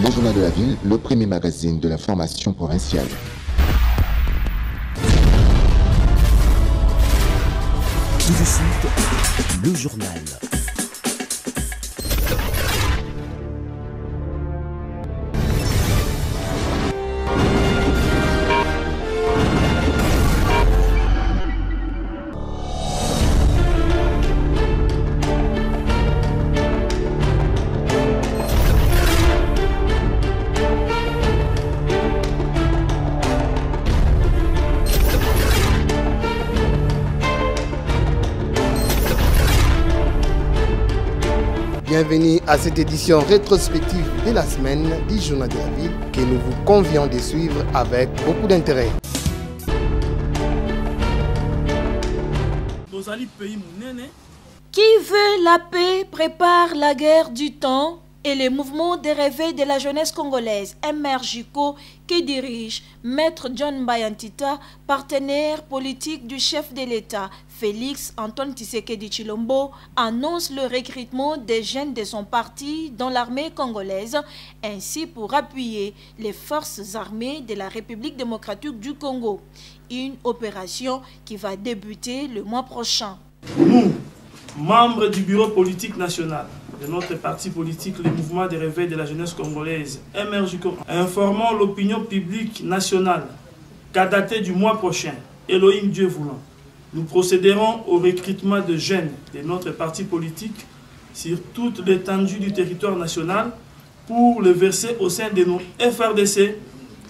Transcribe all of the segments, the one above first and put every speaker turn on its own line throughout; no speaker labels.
Le Journal de la Ville, le premier magazine de l'information provinciale.
Tout de suite, le journal.
Bienvenue à cette édition rétrospective de la semaine du Journal de la Ville que nous vous convions de suivre avec beaucoup d'intérêt.
Qui veut la paix prépare la guerre du temps et les mouvements de réveil de la jeunesse congolaise MRJCO qui dirige Maître John Bayantita, partenaire politique du chef de l'État Félix Antoine Tshisekedi Tshilombo, annonce le recrutement des jeunes de son parti dans l'armée congolaise, ainsi pour appuyer les forces armées de la République démocratique du Congo. Une opération qui va débuter le mois prochain.
Nous, membres du bureau politique national de notre parti politique, le mouvement de réveil de la jeunesse congolaise, MRJCO, informons l'opinion publique nationale qu'à dater du mois prochain, Elohim Dieu voulant, nous procéderons au recrutement de jeunes de notre parti politique sur toute l'étendue du territoire national pour les verser au sein de nos FRDC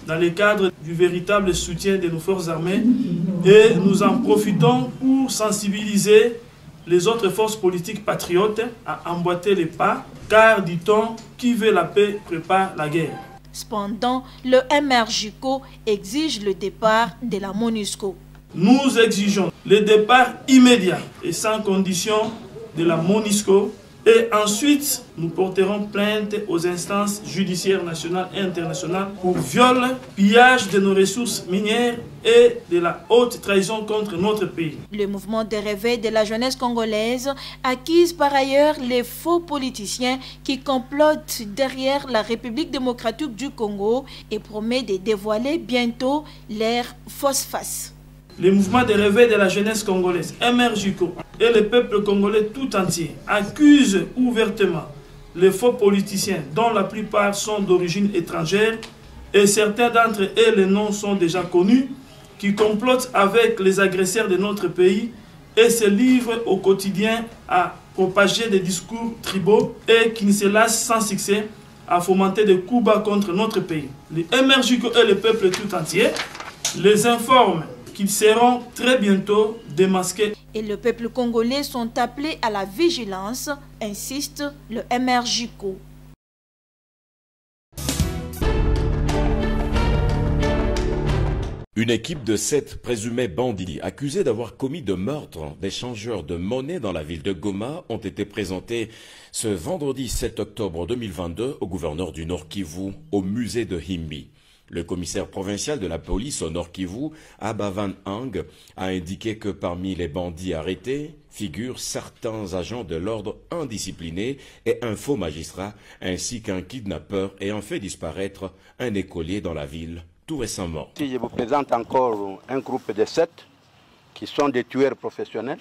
dans le cadre du véritable soutien de nos forces armées, et nous en profitons pour sensibiliser les autres forces politiques patriotes à emboîter les pas, car, dit-on, qui veut la paix prépare la guerre.
Cependant, le MRJCO exige le départ de la MONUSCO.
Nous exigeons le départ immédiat et sans condition de la MONUSCO, et ensuite nous porterons plainte aux instances judiciaires nationales et internationales pour viol, pillage de nos ressources minières et de la haute trahison contre notre pays.
Le mouvement de réveil de la jeunesse congolaise accuse par ailleurs les faux politiciens qui complotent derrière la République démocratique du Congo et promet de dévoiler bientôt leur fausse face.
Le mouvement de réveil de la jeunesse congolaise, MRJCO, et le peuple congolais tout entier accusent ouvertement les faux politiciens, dont la plupart sont d'origine étrangère, et certains d'entre eux, les noms sont déjà connus, qui complotent avec les agresseurs de notre pays et se livrent au quotidien à propager des discours tribaux et qui ne se lassent sans succès à fomenter des coups bas contre notre pays. Le MRJCO et le peuple tout entier les informent qu'ils seront très bientôt démasqués.
Et le peuple congolais sont appelés à la vigilance, insiste le MRJCO.
Une équipe de 7 présumés bandits accusés d'avoir commis de meurtres d'échangeurs de monnaie dans la ville de Goma ont été présentés ce vendredi 7 octobre 2022 au gouverneur du Nord Kivu, au musée de Himbi. Le commissaire provincial de la police au Nord Kivu, Abba Van Hang, a indiqué que parmi les bandits arrêtés figurent certains agents de l'ordre indisciplinés et un faux magistrat, ainsi qu'un kidnappeur ayant fait disparaître un écolier dans la ville tout récemment.
Je vous présente encore un groupe de 7 qui sont des tueurs professionnels.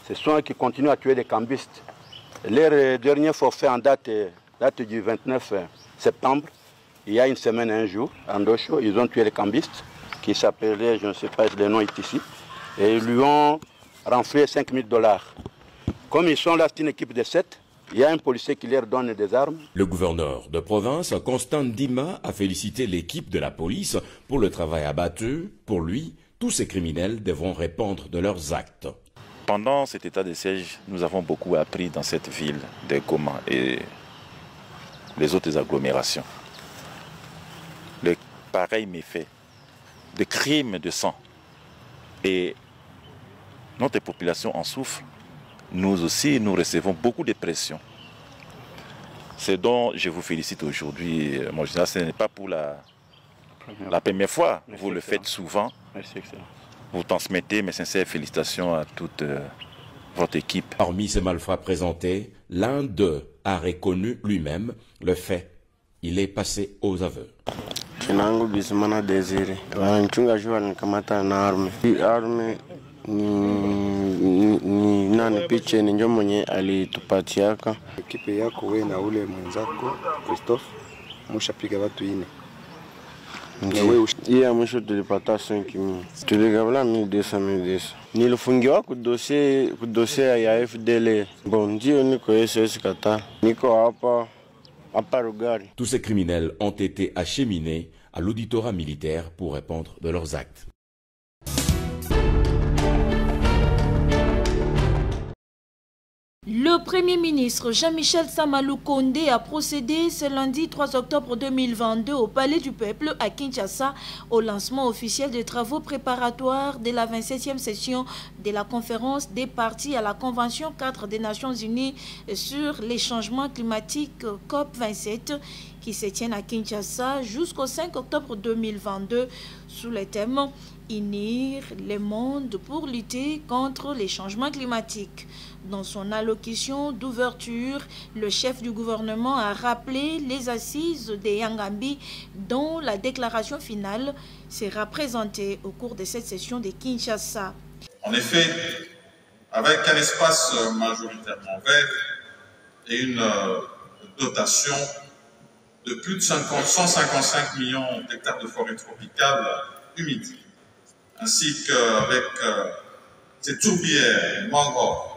Ce sont eux qui continuent à tuer des cambistes. Leur dernier forfait en date du 29 septembre. Il y a une semaine, un jour, à Ndosho, ils ont tué les cambistes qui s'appelait, je ne sais pas, le nom est ici, et ils lui ont renfloué $5 000. Comme ils sont là, c'est une équipe de 7, il y a un policier qui leur donne des armes.
Le gouverneur de province, Constant Ndima, a félicité l'équipe de la police pour le travail abattu. Pour lui, tous ces criminels devront répondre de leurs actes.
Pendant cet état de siège, nous avons beaucoup appris dans cette ville de Goma et les autres agglomérations. Le pareil méfait, de crimes de sang. Et notre population en souffre. Nous aussi, nous recevons beaucoup de pression. C'est dont je vous félicite aujourd'hui. Mon général, ce n'est pas pour la première fois. Merci, vous le faites souvent.
Merci, excellent.
Vous transmettez mes sincères félicitations à toute votre équipe.
Parmi ces malfrats présentés, l'un d'eux a reconnu lui-même le fait Il est passé aux aveux.
Ekipe yako wewe na ule mwenzako Christophe mushapiga watu 4.
Iya mwisho tulipata 5,000. Tuligabula 1200. Nilifungiwa kudosie ya FDL. Bon, ndio niko SS Kata. Niko hapa Rugari.
Tous ces criminels ont été acheminés à l'auditorat militaire pour répondre de leurs actes.
Le Premier ministre Jean-Michel Samalou Kondé a procédé ce lundi 3 octobre 2022 au Palais du Peuple à Kinshasa au lancement officiel des travaux préparatoires de la 27e session de la conférence des parties à la Convention 4 des Nations Unies sur les changements climatiques COP27 qui se tiennent à Kinshasa jusqu'au 5 octobre 2022 sous le thème « Unir le monde pour lutter contre les changements climatiques ». Dans son allocution d'ouverture, le chef du gouvernement a rappelé les assises de Yangambi dont la déclaration finale sera présentée au cours de cette session de Kinshasa.
En effet, avec un espace majoritairement vert et une dotation de plus de 155 millions d'hectares de forêt tropicale humide, ainsi qu'avec ses tourbières, mangroves,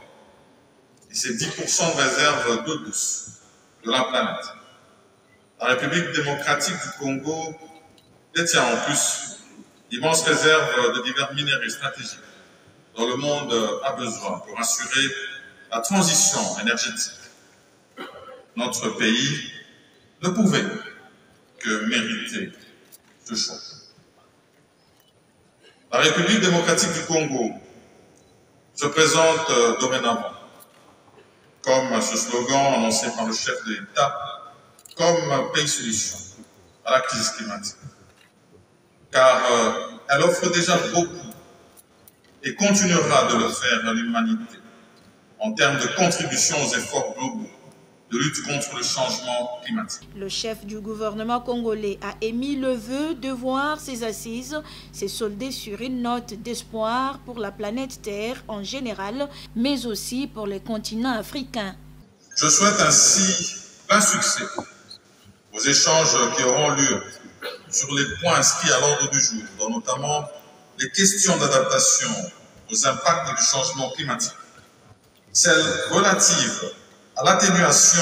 et c'est 10% de réserve d'eau douce de la planète. La République démocratique du Congo détient en plus d'immenses réserves de divers minéraux stratégiques dont le monde a besoin pour assurer la transition énergétique. Notre pays ne pouvait que mériter ce choix. La République démocratique du Congo se présente dorénavant comme ce slogan annoncé par le chef de l'État, comme pays solution à la crise climatique. Car elle offre déjà beaucoup et continuera de le faire à l'humanité en termes de contribution aux efforts globaux de lutte contre le changement climatique.
Le chef du gouvernement congolais a émis le vœu de voir ces assises se solder sur une note d'espoir pour la planète Terre en général, mais aussi pour le continent africain.
Je souhaite ainsi plein succès aux échanges qui auront lieu sur les points inscrits à l'ordre du jour, dont notamment les questions d'adaptation aux impacts du changement climatique, celles relatives à l'atténuation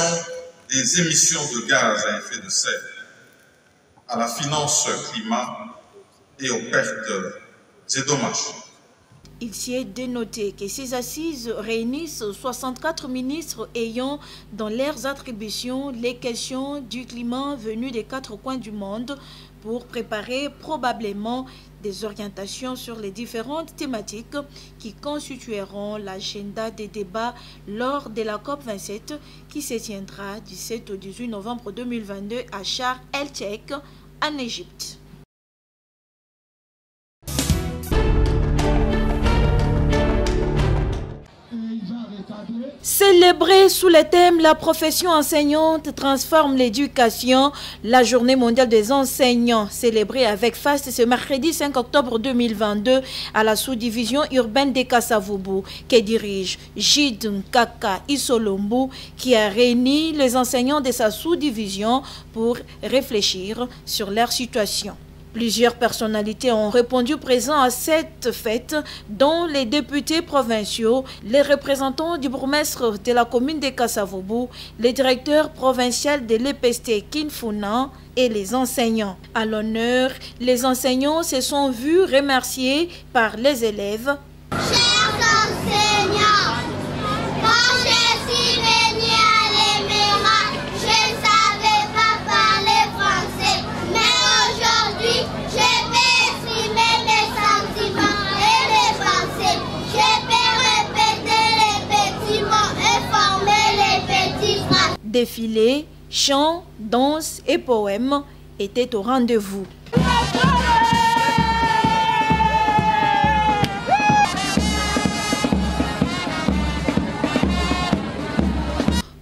des émissions de gaz à effet de serre, à la finance climat et aux pertes et dommages.
Il s'y est dénoté que ces assises réunissent 64 ministres ayant dans leurs attributions les questions du climat venues des 4 coins du monde pour préparer probablement des orientations sur les différentes thématiques qui constitueront l'agenda des débats lors de la COP27 qui se tiendra du 7 au 18 novembre 2022 à Sharm el-Sheikh en Égypte. Célébrée sous le thème « La profession enseignante transforme l'éducation », la journée mondiale des enseignants, célébrée avec faste ce mercredi 5 octobre 2022 à la sous-division urbaine de Kasavubu, que dirige Gide Nkaka Isolombu, qui a réuni les enseignants de sa sous-division pour réfléchir sur leur situation. Plusieurs personnalités ont répondu présents à cette fête, dont les députés provinciaux, les représentants du bourgmestre de la commune de Kasavubu, le directeur provincial de l'EPST Kinfuna et les enseignants. À l'honneur, les enseignants se sont vus remerciés par les élèves.
Chers enseignants, quand je suis venue à l'Éméra, je ne savais pas parler français, mais aujourd'hui, je peux exprimer mes sentiments et mes pensées. Je peux répéter les petits mots et former les petits phrases.
Défilés, chants, danses et poèmes étaient au rendez-vous.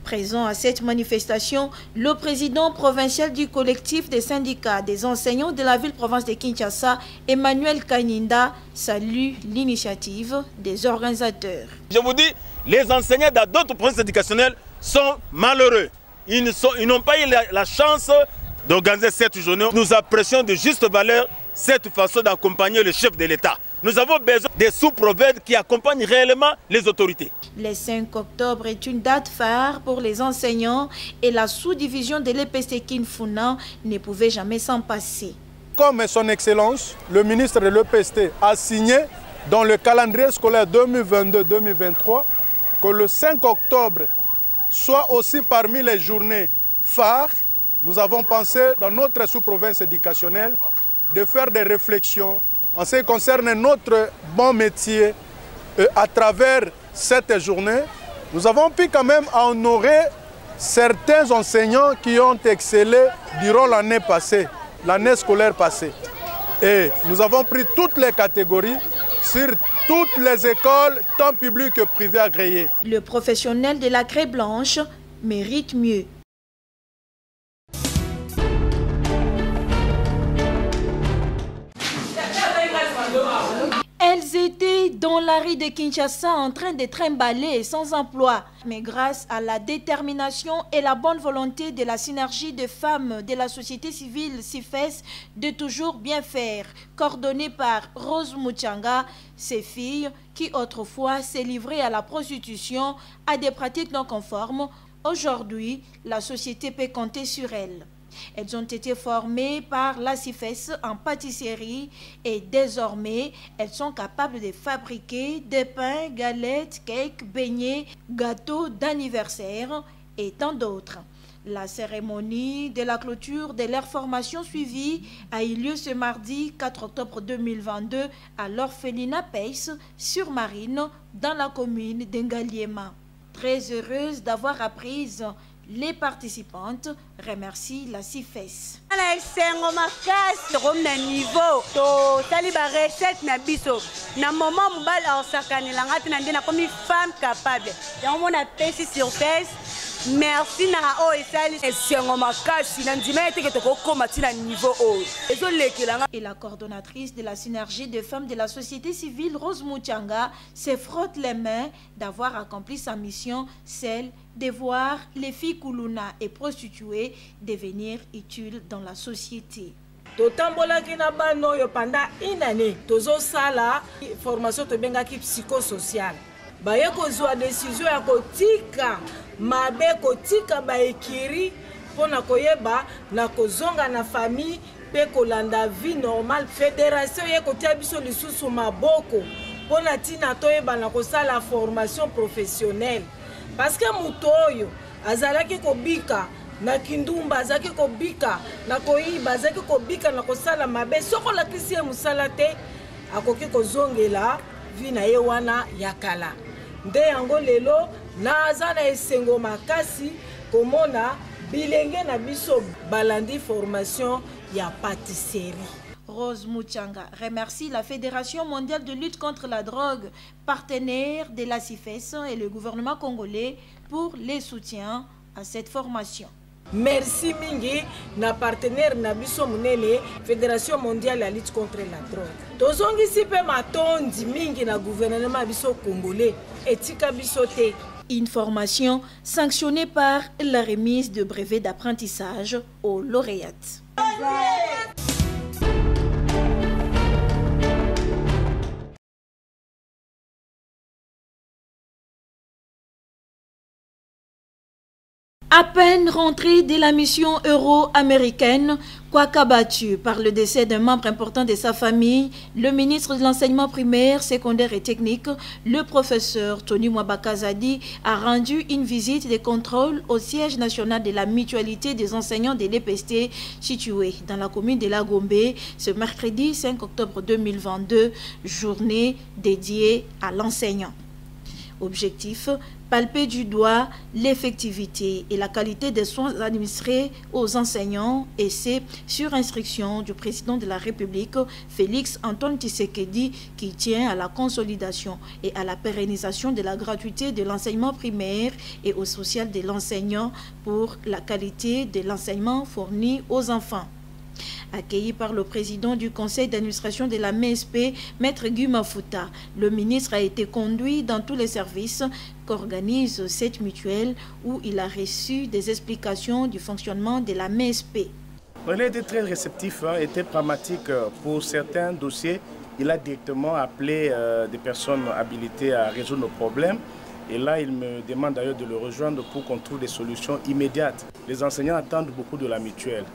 Présent à cette manifestation, le président provincial du collectif des syndicats des enseignants de la ville-province de Kinshasa, Emmanuel Kaninda, salue l'initiative des organisateurs.
Je vous dis, les enseignants dans d'autres provinces éducationnelles sont malheureux. Ils n'ont pas eu la chance d'organiser cette journée. Nous apprécions de juste valeur cette façon d'accompagner le chef de l'État. Nous avons besoin des sous-prophètes qui accompagnent réellement les autorités.
Le 5 octobre est une date phare pour les enseignants et la sous-division de l'EPST Kinfuna ne pouvait jamais s'en passer.
Comme son Excellence, le ministre de l'EPST a signé dans le calendrier scolaire 2022-2023 que le 5 octobre soit aussi parmi les journées phares, nous avons pensé dans notre sous-province éducationnelle de faire des réflexions en ce qui concerne notre bon métier à travers cette journée. Nous avons pu quand même honorer certains enseignants qui ont excellé durant l'année passée, l'année scolaire passée. Et nous avons pris toutes les catégories sur toutes les écoles, tant publiques que privées agréées.
Le professionnel de la craie blanche mérite mieux. Elles étaient dans la rue de Kinshasa en train de trimballer sans emploi. Mais grâce à la détermination et la bonne volonté de la synergie de femmes de la société civile CIFES de toujours bien faire, coordonnée par Rose Muchanga, ces filles qui autrefois s'est livrées à la prostitution, à des pratiques non conformes, aujourd'hui la société peut compter sur elles. Elles ont été formées par la CIFES en pâtisserie et désormais, elles sont capables de fabriquer des pains, galettes, cakes, beignets, gâteaux d'anniversaire et tant d'autres. La cérémonie de la clôture de leur formation suivie a eu lieu ce mardi 4 octobre 2022 à l'orphelinat Pace sur Marine dans la commune d'Engaliema. Très heureuse d'avoir appris, les participantes remercient la CIFES.
Merci
Et la coordonnatrice de la synergie des femmes de la société civile, Rose Muchanga, se frotte les mains d'avoir accompli sa mission, celle de voir les filles Kuluna et prostituées devenir utiles dans la société.
Totambolaki na bano yo pendant une année tozo sala formation to bengaki psychosocial. Baye kozwa décision ya kotika mabe kotika baekiri pona koyeba na kozonga na famille pe kolanda vie normale. Fédération ye kotia biso lisusu maboko pona tina toyeba na kosala formation professionnelle parce que mutoyo azalaki kobika na kindumba azaki kobika na koyiba azaki kobika na kosala mabe soko la kisi ya musala te akoki kozongela vi na ye wana ya kala nde yango lelo naza na esengo makasi komona bilenge na biso balandi formation ya pâtisserie.
Rose Muchanga remercie la Fédération mondiale de lutte contre la drogue, partenaire de la CIFES et le gouvernement congolais pour les soutiens à cette formation.
Merci mingi na partenaire na biso munene Fédération mondiale de lutte contre la drogue. Tozongi sipe matondi mingi na gouvernement biso congolais etika biso te.
Une formation sanctionnée par la remise de brevets d'apprentissage aux lauréates. À peine rentré de la mission euro-américaine, quoique abattu par le décès d'un membre important de sa famille, le ministre de l'enseignement primaire, secondaire et technique, le professeur Tony Mwabakazadi, a rendu une visite de contrôle au siège national de la mutualité des enseignants de l'EPST situé dans la commune de La Gombe ce mercredi 5 octobre 2022, journée dédiée à l'enseignant. Objectif, palper du doigt l'effectivité et la qualité des soins administrés aux enseignants, et c'est sur instruction du président de la République, Félix Antoine Tshisekedi, qui tient à la consolidation et à la pérennisation de la gratuité de l'enseignement primaire et au social de l'enseignant pour la qualité de l'enseignement fourni aux enfants. Accueilli par le président du conseil d'administration de la MESP, Maître Guy Mafuta, le ministre a été conduit dans tous les services qu'organise cette mutuelle où il a reçu des explications du fonctionnement de la MESP.
Il a été très réceptif, était pragmatique pour certains dossiers. Il a directement appelé des personnes habilitées à résoudre nos problèmes. Et là, il me demande d'ailleurs de le rejoindre pour qu'on trouve des solutions immédiates. Les enseignants attendent beaucoup de la mutuelle.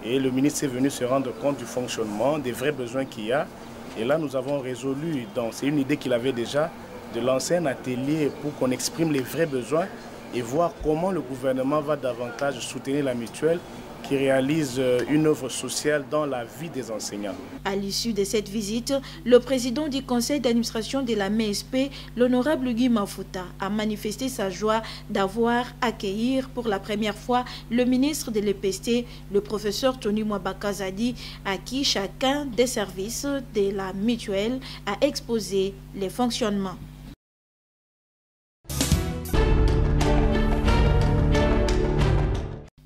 Et le ministre est venu se rendre compte du fonctionnement, des vrais besoins qu'il y a. Et là, nous avons résolu, c'est une idée qu'il avait déjà, de lancer un atelier pour qu'on exprime les vrais besoins et voir comment le gouvernement va davantage soutenir la mutuelle qui réalise une œuvre sociale dans la vie des enseignants.
À l'issue de cette visite, le président du conseil d'administration de la MESP, l'honorable Guy Mafuta, a manifesté sa joie d'avoir accueilli pour la première fois le ministre de l'EPST, le professeur Tony Mwabakazadi, à qui chacun des services de la mutuelle a exposé les fonctionnements.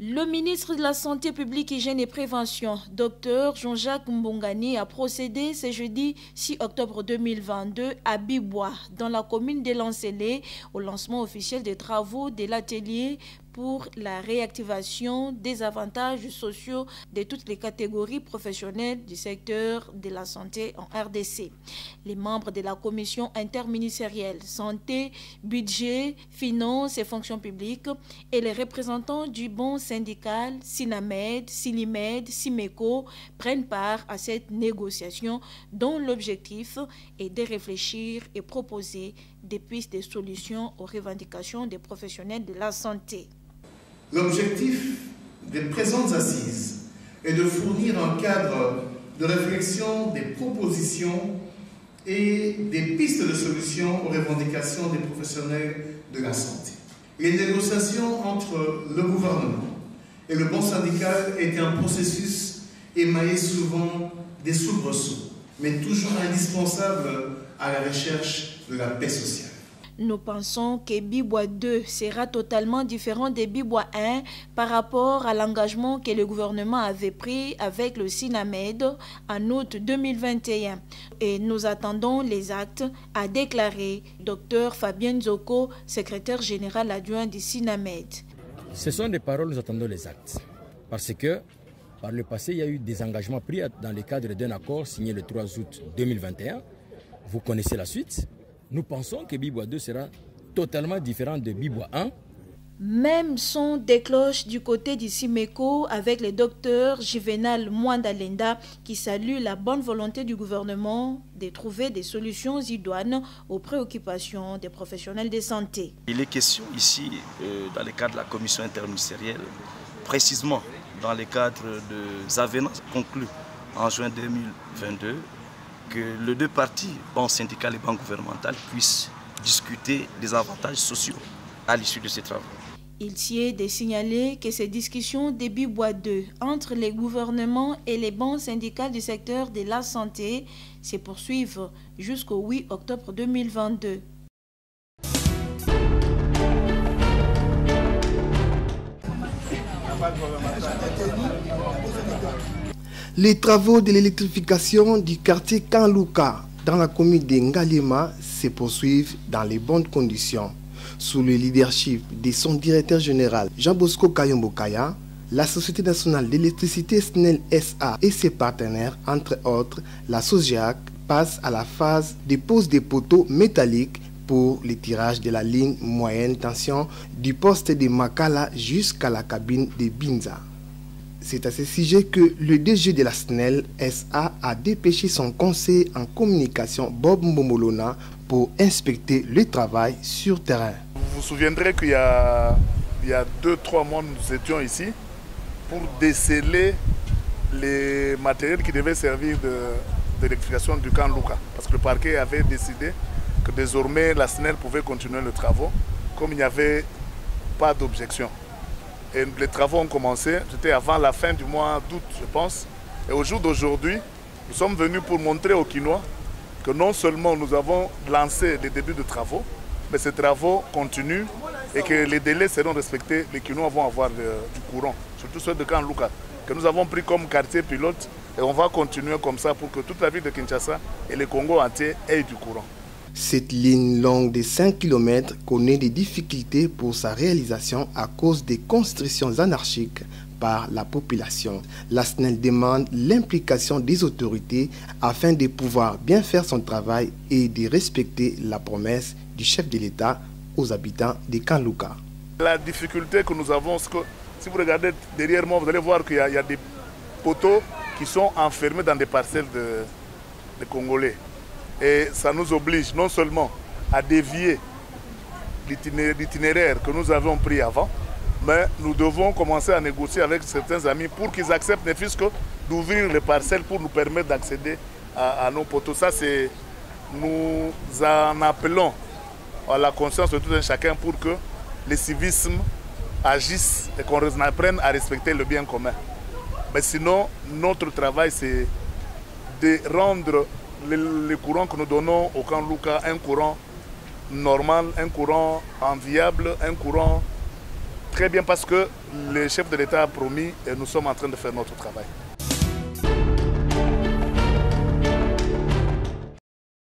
Le ministre de la Santé publique, Hygiène et Prévention, Dr Jean-Jacques Mbongani, a procédé ce jeudi 6 octobre 2022 à Bibois, dans la commune de Lancelé, au lancement officiel des travaux de l'atelier pour la réactivation des avantages sociaux de toutes les catégories professionnelles du secteur de la santé en RDC. Les membres de la commission interministérielle santé, budget, finances et fonctions publiques et les représentants du bon syndical Sinamed, Silimed, Simeco prennent part à cette négociation dont l'objectif est de réfléchir et proposer des pistes de solutions aux revendications des professionnels de la santé.
L'objectif des présentes assises est de fournir un cadre de réflexion des propositions et des pistes de solutions aux revendications des professionnels de la santé. Les négociations entre le gouvernement et le bon syndical étaient un processus émaillé souvent des soubresauts, mais toujours indispensable à la recherche de la paix sociale.
Nous pensons que Bibois 2 sera totalement différent de Bibois 1 par rapport à l'engagement que le gouvernement avait pris avec le Sinamed en août 2021. Et nous attendons les actes, a déclaré Dr Fabien Zoko, secrétaire général adjoint du Sinamed.
Ce sont des paroles, nous attendons les actes. Parce que par le passé, il y a eu des engagements pris dans le cadre d'un accord signé le 3 août 2021. Vous connaissez la suite. Nous pensons que Bibois 2 sera totalement différent de Bibois 1.
Même son des cloches du côté du Simeco avec le docteur Juvenal Mwandalenda qui salue la bonne volonté du gouvernement de trouver des solutions idoines aux préoccupations des professionnels de santé.
Il est question ici, dans le cadre de la commission interministérielle, précisément dans le cadre des avenants conclus en juin 2022, que les deux parties, banque syndicale et banque gouvernementale, puissent discuter des avantages sociaux à l'issue de ces travaux.
Il tient de signaler que ces discussions des Bibois 2 entre les gouvernements et les banques syndicales du secteur de la santé se poursuivent jusqu'au 8 octobre 2022.
Les travaux de l'électrification du quartier Kanluka dans la commune de Ngalema se poursuivent dans les bonnes conditions. Sous le leadership de son directeur général Jean-Bosco Kayombo-Kaya, la Société nationale d'électricité SNEL SA et ses partenaires, entre autres la SOGEAC, passent à la phase de pose des poteaux métalliques pour le tirage de la ligne moyenne tension du poste de Makala jusqu'à la cabine de Binza. C'est à ce sujet que le DG de la SNEL SA a dépêché son conseiller en communication Bob Mbomolona pour inspecter le travail sur terrain.
Vous vous souviendrez qu'il y a 2-3 mois, nous étions ici pour déceler les matériels qui devaient servir d'électrification du camp Luka. Parce que le parquet avait décidé que désormais la SNEL pouvait continuer les travaux, comme il n'y avait pas d'objection. Et les travaux ont commencé, c'était avant la fin du mois d'août, je pense. Et au jour d'aujourd'hui, nous sommes venus pour montrer aux Kinois que non seulement nous avons lancé les débuts de travaux, mais ces travaux continuent et que les délais seront respectés. Les Kinois vont avoir du courant, surtout ceux de Kanlouka, que nous avons pris comme quartier pilote. Et on va continuer comme ça pour que toute la ville de Kinshasa et le Congo entier aient du courant.
Cette ligne longue de 5 km connaît des difficultés pour sa réalisation à cause des constructions anarchiques par la population. La SNEL demande l'implication des autorités afin de pouvoir bien faire son travail et de respecter la promesse du chef de l'État aux habitants de Kanlouka.
La difficulté que nous avons, c'est que si vous regardez derrière moi, vous allez voir qu'il y a des poteaux qui sont enfermés dans des parcelles de Congolais. Et ça nous oblige non seulement à dévier l'itinéraire que nous avions pris avant, mais nous devons commencer à négocier avec certains amis pour qu'ils acceptent ne fût-ce que d'ouvrir les parcelles pour nous permettre d'accéder à nos poteaux. Ça, c'est, nous en appelons à la conscience de tout un chacun pour que le civisme agisse et qu'on apprenne à respecter le bien commun. Mais sinon, notre travail, c'est de rendre le courant que nous donnons au Kanlouka un courant normal, un courant enviable, un courant très bien parce que le chef de l'État a promis et nous sommes en train de faire notre travail.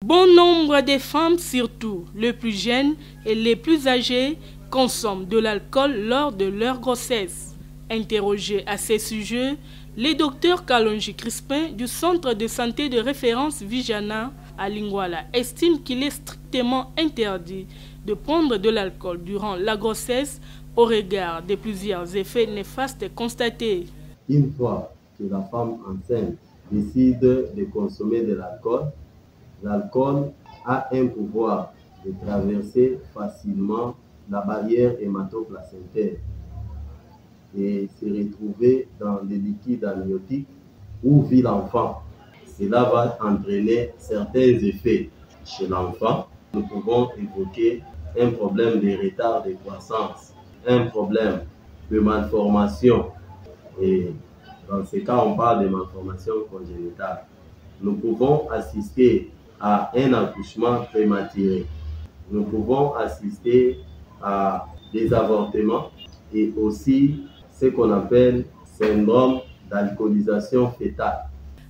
Bon nombre de femmes, surtout les plus jeunes et les plus âgées, consomment de l'alcool lors de leur grossesse. Interrogé à ce sujet, le docteur Kalonji Crispin du centre de santé de référence Vijana à Lingwala estime qu'il est strictement interdit de prendre de l'alcool durant la grossesse au regard de plusieurs effets néfastes constatés.
Une fois que la femme enceinte décide de consommer de l'alcool, l'alcool a un pouvoir de traverser facilement la barrière hématoplacentaire et se retrouver dans des liquides amniotiques où vit l'enfant. Cela va entraîner certains effets chez l'enfant. Nous pouvons évoquer un problème de retard de croissance, un problème de malformation. Et dans ce cas, on parle de malformation congénitale. Nous pouvons assister à un accouchement prématuré. Nous pouvons assister à des avortements et aussi ce qu'on appelle syndrome d'alcoolisation fœtale.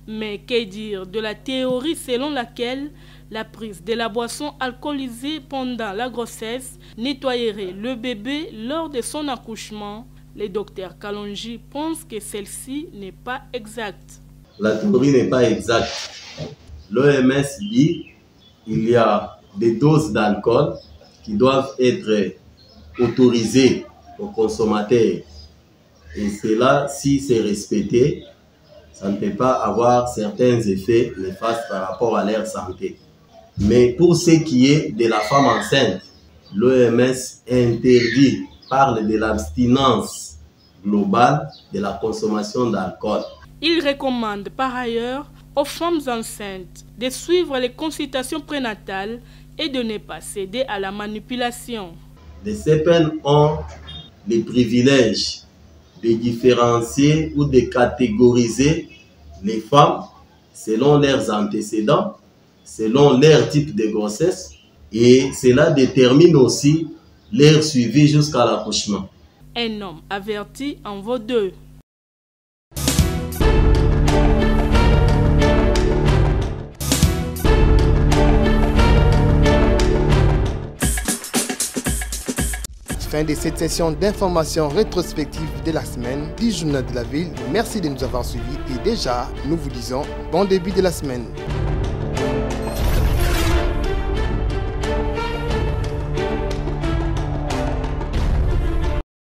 Mais que dire de la théorie selon laquelle la prise de la boisson alcoolisée pendant la grossesse nettoyerait le bébé lors de son accouchement? Le docteur Kalonji pense que celle-ci n'est pas exacte.
La théorie n'est pas exacte. L'OMS dit qu'il y a des doses d'alcool qui doivent être autorisées aux consommateurs. Et cela, si c'est respecté, ça ne peut pas avoir certains effets néfastes par rapport à leur santé. Mais pour ce qui est de la femme enceinte, l'OMS interdit, parle de l'abstinence globale de la consommation d'alcool.
Il recommande par ailleurs aux femmes enceintes de suivre les consultations prénatales et de ne pas céder à la manipulation.
Les CPN ont les privilèges de différencier ou de catégoriser les femmes selon leurs antécédents, selon leur type de grossesse, et cela détermine aussi leur suivi jusqu'à l'accouchement.
Un homme averti en vaut deux.
Fin de cette session d'information rétrospective de la semaine du Journal de la Ville. Merci de nous avoir suivis et déjà, nous vous disons bon début de la semaine.